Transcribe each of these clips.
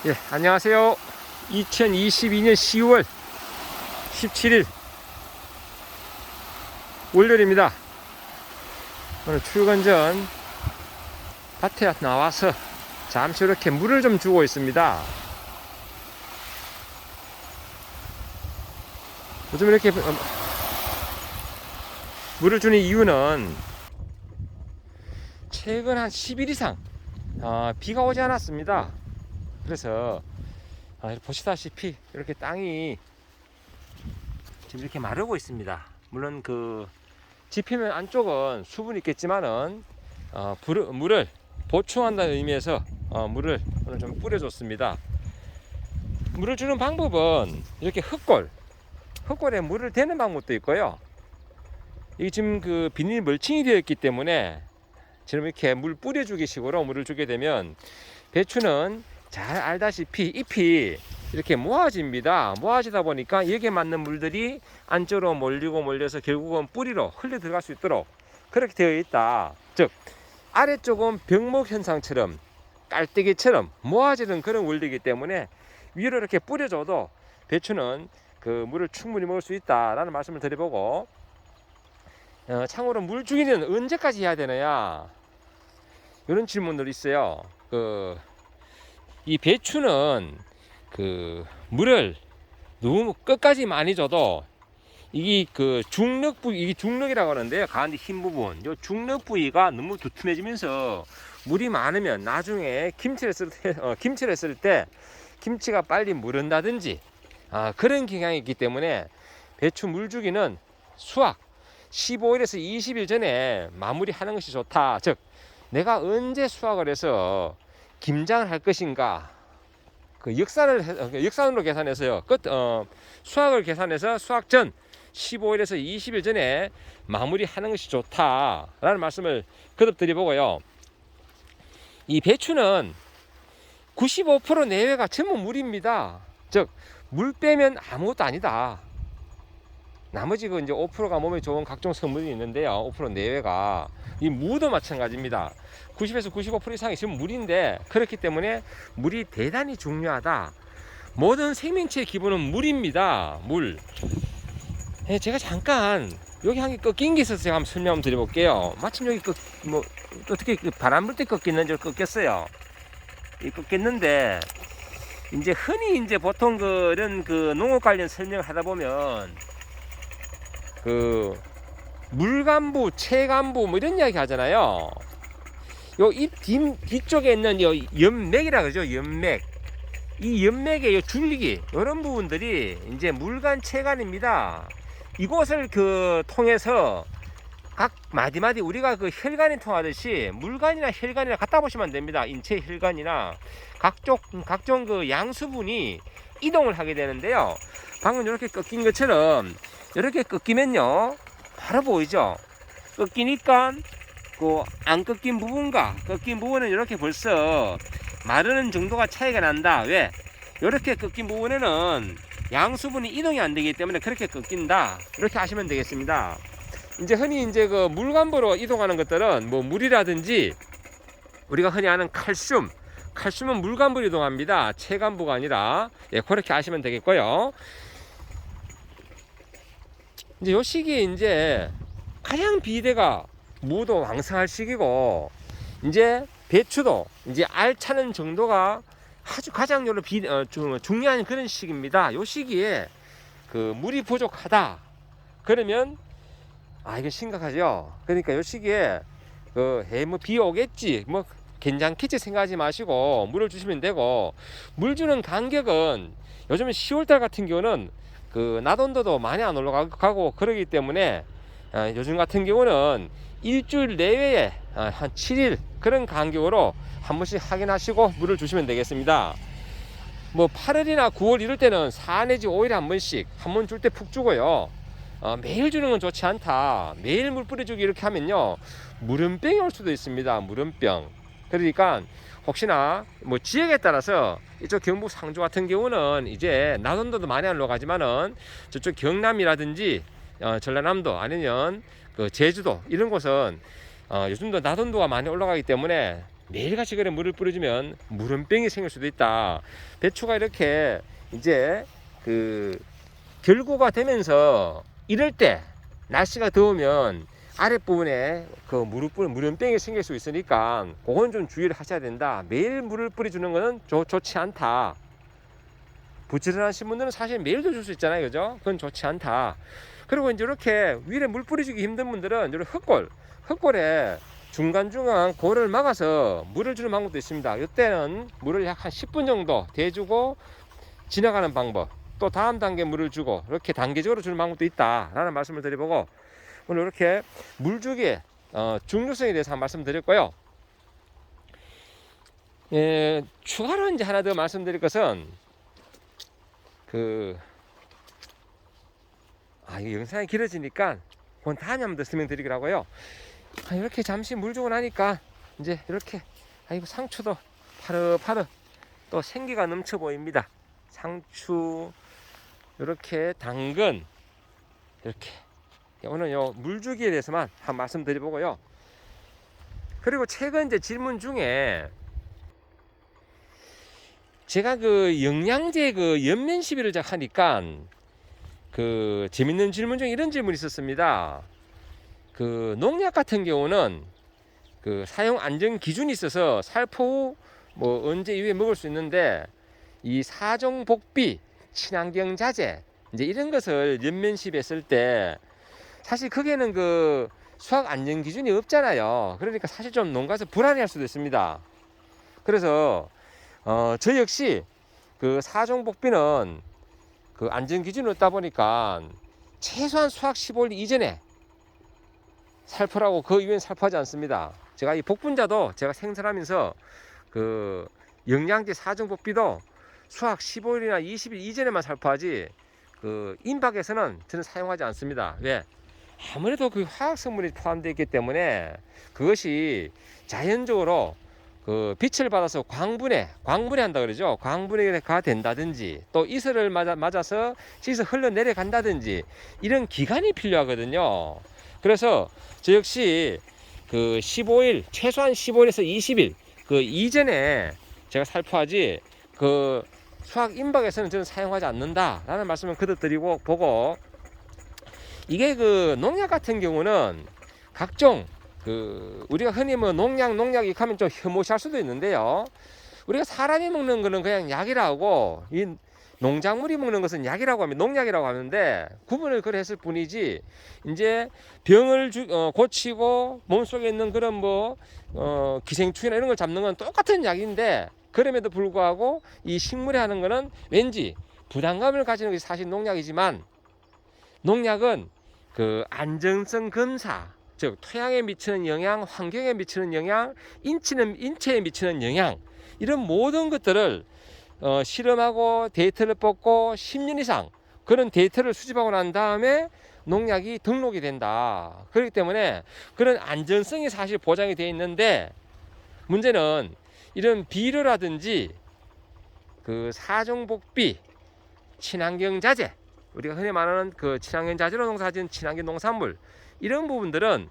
예, 안녕하세요. 2022년 10월 17일 월요일입니다. 오늘 출근 전 밭에 나와서 잠시 이렇게 물을 좀 주고 있습니다. 요즘 이렇게 물을 주는 이유는 최근 한 10일 이상 비가 오지 않았습니다. 그래서 보시다시피 이렇게 땅이 지금 이렇게 마르고 있습니다. 물론 그 지표면 안쪽은 수분이 있겠지만은 물을 보충한다는 의미에서 물을 오늘 좀 뿌려줬습니다. 물을 주는 방법은 이렇게 흙골에 물을 대는 방법도 있고요. 이게 지금 그 비닐 멀칭이 되어 있기 때문에 지금 이렇게 물 뿌려주기 식으로 물을 주게 되면 배추는 잘 알다시피 잎이 이렇게 모아집니다. 모아지다 보니까 여기에 맞는 물들이 안쪽으로 몰려서 결국은 뿌리로 흘러 들어갈 수 있도록 그렇게 되어 있다. 즉 아래쪽은 병목 현상처럼 깔때기처럼 모아지는 그런 원리이기 때문에 위로 이렇게 뿌려줘도 배추는 그 물을 충분히 먹을 수 있다라는 말씀을 드려보고, 참고로 물 주기는 언제까지 해야 되느냐 이런 질문들이 있어요. 이 배추는 그 물을 너무 끝까지 많이 줘도 이게 그 중력 부위, 이게 중력이라고 하는데요. 가운데 흰 부분, 요 중력 부위가 너무 두툼해지면서 물이 많으면 나중에 김치를 했을 때 김치가 빨리 무른다든지 그런 경향이 있기 때문에 배추 물 주기는 수확 15일에서 20일 전에 마무리하는 것이 좋다. 즉 내가 언제 수확을 해서 김장을 할 것인가, 그 역산으로 계산해서요. 수확을 계산해서 수확 전 15일에서 20일 전에 마무리하는 것이 좋다라는 말씀을 거듭 드려보고요. 이 배추는 95% 내외가 전부 물입니다. 즉 물 빼면 아무것도 아니다. 나머지 이제 5%가 몸에 좋은 각종 성분이 있는데요. 5% 내외가 이 무도 마찬가지입니다. 90에서 95% 이상이 지금 물인데, 그렇기 때문에 물이 대단히 중요하다. 모든 생명체의 기본은 물입니다. 물. 제가 잠깐 여기 한 개 꺾인 게 있어서 제가 한번 설명 드려볼게요. 마침 여기 어떻게 바람 불 때 꺾였는지 꺾였어요. 이 꺾였는데 이제 흔히 이제 보통 그런 농업 관련 설명을 하다 보면 물간부, 체간부 뭐 이런 이야기 하잖아요. 요 잎 뒤쪽에 있는 요 연맥이라 그러죠. 연맥. 이 연맥의 요 줄기, 이런 부분들이 이제 물간, 체간입니다. 이곳을 통해서 각 마디마디 우리가 혈관이 통하듯이 물간이나 혈관이나 갖다 보시면 됩니다. 인체 혈관이나 각종 양수분이 이동을 하게 되는데요. 방금 이렇게 꺾인 것처럼 이렇게 꺾이면요 바로 보이죠. 꺾이니까 안 꺾인 부분과 꺾인 부분은 이렇게 벌써 마르는 정도가 차이가 난다. 왜? 이렇게 꺾인 부분에는 양수분이 이동이 안 되기 때문에 그렇게 꺾인다. 이렇게 하시면 되겠습니다. 이제 흔히 이제 물간부로 이동하는 것들은 뭐 물이라든지 우리가 흔히 아는 칼슘은 물간부로 이동합니다. 체간부가 아니라. 그렇게 아시면 되겠고요. 이제 요 시기에 이제 가장 비대가 무도 왕성할 시기고, 이제 배추도 이제 알 차는 정도가 아주 가장 중요한 그런 시기입니다. 요 시기에 물이 부족하다 그러면 이거 심각하죠. 그러니까 요 시기에 비 오겠지 뭐 괜찮겠지 생각하지 마시고 물을 주시면 되고, 물 주는 간격은 요즘 10월달 같은 경우는 나돈도도 많이 안 올라가고 그러기 때문에 요즘 같은 경우는 일주일 내외에 한 7일 그런 간격으로 한 번씩 확인하시고 물을 주시면 되겠습니다. 뭐 8월이나 9월 이럴 때는 4 내지 5일에 한 번씩 한 번 줄 때 푹 주고요. 매일 주는 건 좋지 않다. 매일 물 뿌려주기 이렇게 하면요 물음병이 올 수도 있습니다. 물음병. 그러니까 혹시나 뭐 지역에 따라서 이쪽 경북 상주 같은 경우는 이제 나돈도도 많이 안 올라가지만은 저쪽 경남이라든지 전라남도 아니면 제주도 이런 곳은 요즘도 나돈도가 많이 올라가기 때문에 매일같이 그래 물을 뿌려주면 물원병이 생길 수도 있다. 배추가 이렇게 이제 그 결고가 되면서 이럴 때 날씨가 더우면 아랫부분에 그 물원병이 생길 수 있으니까 그건 좀 주의를 하셔야 된다. 매일 물을 뿌려주는 것은 좋지 않다. 부지런하신 분들은 사실 매일도 줄 수 있잖아요, 그죠? 그건 좋지 않다. 그리고 이제 이렇게 위에 물 뿌려주기 힘든 분들은 이렇게 흙골에 중간중간 골을 막아서 물을 주는 방법도 있습니다. 이때는 물을 약 한 10분 정도 대주고 지나가는 방법, 또 다음 단계 물을 주고 이렇게 단계적으로 주는 방법도 있다라는 말씀을 드려보고, 오늘 이렇게 물주기의 중요성에 대해서 한 말씀 드렸고요. 추가로 이제 하나 더 말씀드릴 것은 이 영상이 길어지니까 그건 다음에 한번 더 설명드리기로 하고요. 이렇게 잠시 물 주고 나니까 이제 이렇게 상추도 파릇파릇 또 생기가 넘쳐 보입니다. 상추, 이렇게 당근, 이렇게 오늘 요 물주기에 대해서만 한 말씀 드려보고요. 그리고 최근 이제 질문 중에 제가 그 영양제 그 연면 시비를 하니까 그 재밌는 질문 중에 이런 질문이 있었습니다. 그 농약 같은 경우는 그 사용 안전 기준이 있어서 살포 후 뭐 언제 이후에 먹을 수 있는데, 이 사종복비, 친환경 자재 이제 이런 것을 연면 시비했을 때 사실 거기에는 그 수학 안전 기준이 없잖아요. 그러니까 사실 좀 농가에서 불안해할 수도 있습니다. 그래서 저 역시 그 사종복비는 그 안전 기준이 없다 보니까 최소한 수확 15일 이전에 살포라고 그 이후엔 살포하지 않습니다. 제가 이 복분자도 제가 생산하면서 그 영양제 사종복비도 수확 15일이나 20일 이전에만 살포하지 그 임박에서는 저는 사용하지 않습니다. 왜? 아무래도 그 화학 성분이 포함되어 있기 때문에 그것이 자연적으로 그 빛을 받아서 광분해한다 그러죠. 광분해가 된다든지 또 이슬을 맞아서 씻어 흘러내려 간다든지 이런 기간이 필요하거든요. 그래서 저 역시 그 15일, 최소한 15일에서 20일 그 이전에 제가 살포하지 그 수확 임박에서는 저는 사용하지 않는다라는 말씀을 거듭드리고 보고, 이게 그 농약 같은 경우는 각종 그 우리가 흔히 뭐 농약 하면 좀 혐오시할 수도 있는데요. 우리가 사람이 먹는 거는 그냥 약이라고, 이 농작물이 먹는 것은 약이라고 하면 농약이라고 하는데 구분을 그래 했을 뿐이지, 이제 병을 고치고 몸속에 있는 그런 기생충이나 이런 걸 잡는 건 똑같은 약인데, 그럼에도 불구하고 이 식물에 하는 거는 왠지 부담감을 가지는 것이 사실 농약이지만, 농약은 그 안정성 검사, 즉 토양에 미치는 영향, 환경에 미치는 영향, 인체에 미치는 영향, 이런 모든 것들을 실험하고 데이터를 뽑고 10년 이상 그런 데이터를 수집하고 난 다음에 농약이 등록이 된다. 그렇기 때문에 그런 안전성이 사실 보장이 되어 있는데, 문제는 이런 비료라든지 그 사종복비, 친환경 자재, 우리가 흔히 말하는 그 친환경 자재로 농사지은 친환경 농산물, 이런 부분들은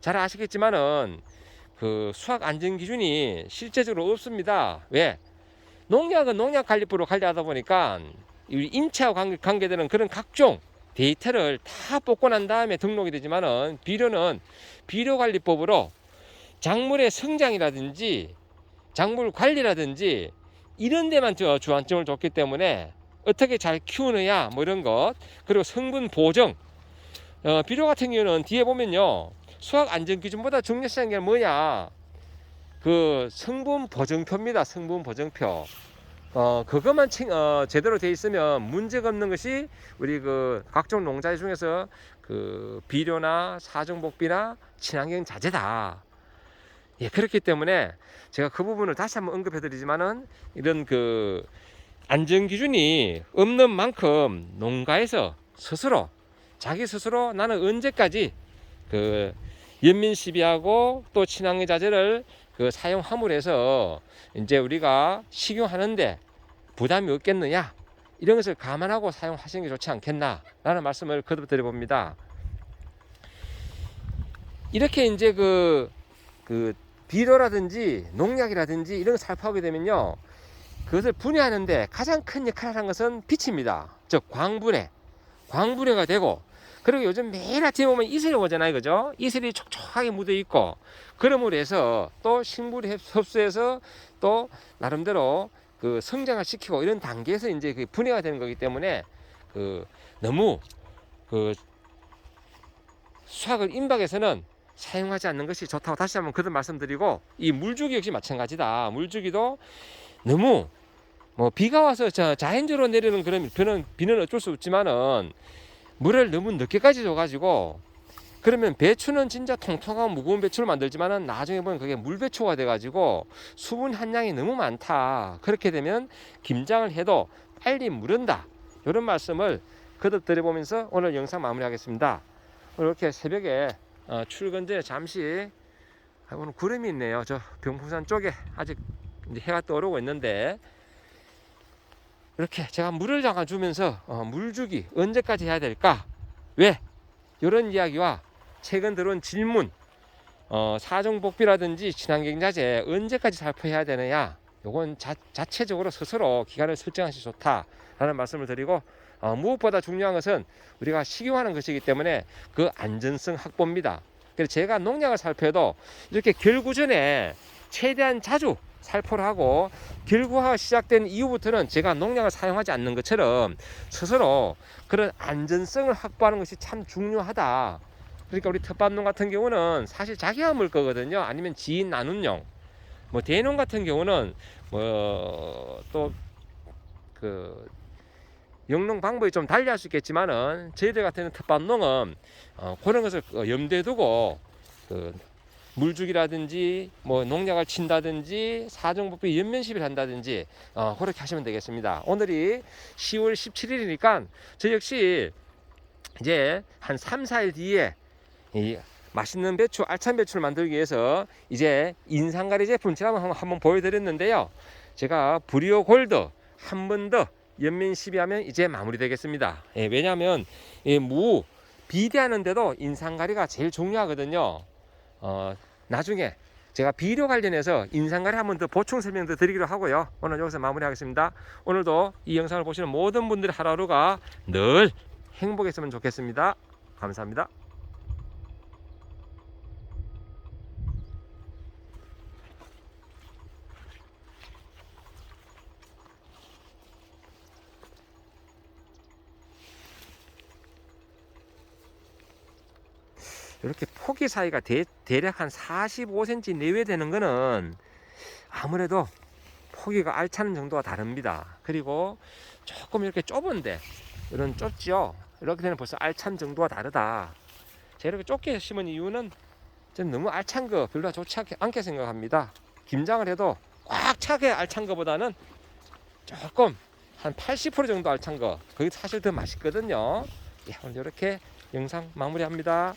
잘 아시겠지만은 그 수학 안전 기준이 실제적으로 없습니다. 왜? 농약은 농약관리법으로 관리하다 보니까 우리 인체하고 관계되는 그런 각종 데이터를 다 뽑고 난 다음에 등록이 되지만은, 비료는 비료관리법으로 작물의 성장이라든지 작물 관리라든지 이런 데만 주안점을 줬기 때문에 어떻게 잘 키우느냐 뭐 이런 것, 그리고 성분 보정, 비료 같은 경우는 뒤에 보면요, 수학 안전 기준보다 중요시한 게 뭐냐, 그 성분 보정표입니다. 성분 보정표. 그것만 제대로 돼 있으면 문제가 없는 것이 우리 그 각종 농자재 중에서 그 비료나 사종복비나 친환경 자재다. 예, 그렇기 때문에 제가 그 부분을 다시 한번 언급해 드리지만은, 이런 그 안전 기준이 없는 만큼 농가에서 자기 스스로 나는 언제까지 그 연민 시비하고 또 친환경 자재를 그 사용함으로 해서 이제 우리가 식용하는데 부담이 없겠느냐, 이런 것을 감안하고 사용하시는 게 좋지 않겠나 라는 말씀을 거듭드려 봅니다. 이렇게 이제 그 비료라든지 농약이라든지 이런 걸 살포하게 되면요, 그것을 분해하는데 가장 큰 역할을 하는 것은 빛입니다. 즉 광분해가 되고, 그리고 요즘 매일 아침에 보면 이슬이 오잖아요, 그죠? 이슬이 촉촉하게 묻어 있고, 그러므로 해서 또 식물이 흡수해서 또 나름대로 그 성장을 시키고 이런 단계에서 이제 그 분해가 되는 거기 때문에 그 너무 그 수확을 임박해서는 사용하지 않는 것이 좋다고 다시 한번 그런 말씀드리고, 이 물주기 역시 마찬가지다. 물주기도 너무 뭐 비가 와서 자연적으로 내리는 그런 비는 어쩔 수 없지만은 물을 너무 늦게까지 줘가지고, 그러면 배추는 진짜 통통한 무거운 배추를 만들지만은 나중에 보면 그게 물배추가 돼가지고 수분 함량이 너무 많다. 그렇게 되면 김장을 해도 빨리 무른다. 이런 말씀을 거듭 드려보면서 오늘 영상 마무리하겠습니다. 이렇게 새벽에 출근 전에 잠시, 오늘 구름이 있네요. 저 병풍산 쪽에 아직 이제 해가 떠오르고 있는데, 이렇게 제가 물을 담아주면서 물주기 언제까지 해야 될까? 왜? 이런 이야기와 최근 들어온 질문, 사종복비라든지 친환경자재 언제까지 살포해야 되느냐, 요건 자체적으로 스스로 기간을 설정하시 좋다라는 말씀을 드리고, 무엇보다 중요한 것은 우리가 식용하는 것이기 때문에 그 안전성 확보입니다. 그래서 제가 농약을 살포해도 이렇게 결구 전에 최대한 자주 살포를 하고, 결구가 시작된 이후부터는 제가 농약을 사용하지 않는 것처럼 스스로 그런 안전성을 확보하는 것이 참 중요하다. 그러니까 우리 텃밭농 같은 경우는 사실 자기가 먹을 거거든요. 아니면 지인 나눔용. 뭐 대농 같은 경우는 뭐 또 그 영농 방법이 좀 달리 할 수 있겠지만은, 저희들 같은 텃밭농은 그런 것을 염두에 두고 그 물주기라든지 뭐 농약을 친다든지 사종복비 연면시비를 한다든지 그렇게 하시면 되겠습니다. 오늘이 10월 17일이니까 저 역시 이제 한 3, 4일 뒤에 이 맛있는 배추, 알찬 배추를 만들기 위해서 이제 인상가리 제품 제가 한번 보여드렸는데요. 제가 브리오 골드 한 번 더 연면 시비하면 이제 마무리되겠습니다. 왜냐하면 무 비대하는데도 인상가리가 제일 중요하거든요. 나중에 제가 비료 관련해서 인상가리 한 번 더 보충 설명도 드리기로 하고요. 오늘 여기서 마무리하겠습니다. 오늘도 이 영상을 보시는 모든 분들의 하루하루가 늘 행복했으면 좋겠습니다. 감사합니다. 이렇게 폭이 사이가 대략 한 45cm 내외 되는 거는 아무래도 폭이가 알차는 정도가 다릅니다. 그리고 조금 이렇게 좁은데, 이런 좁죠. 이렇게 되면 벌써 알찬 정도가 다르다. 제가 이렇게 좁게 심은 이유는 저는 너무 알찬 거 별로 좋지 않게 생각합니다. 김장을 해도 꽉 차게 알찬 거보다는 조금 한 80% 정도 알찬 거, 그게 사실 더 맛있거든요. 오늘 이렇게 영상 마무리합니다.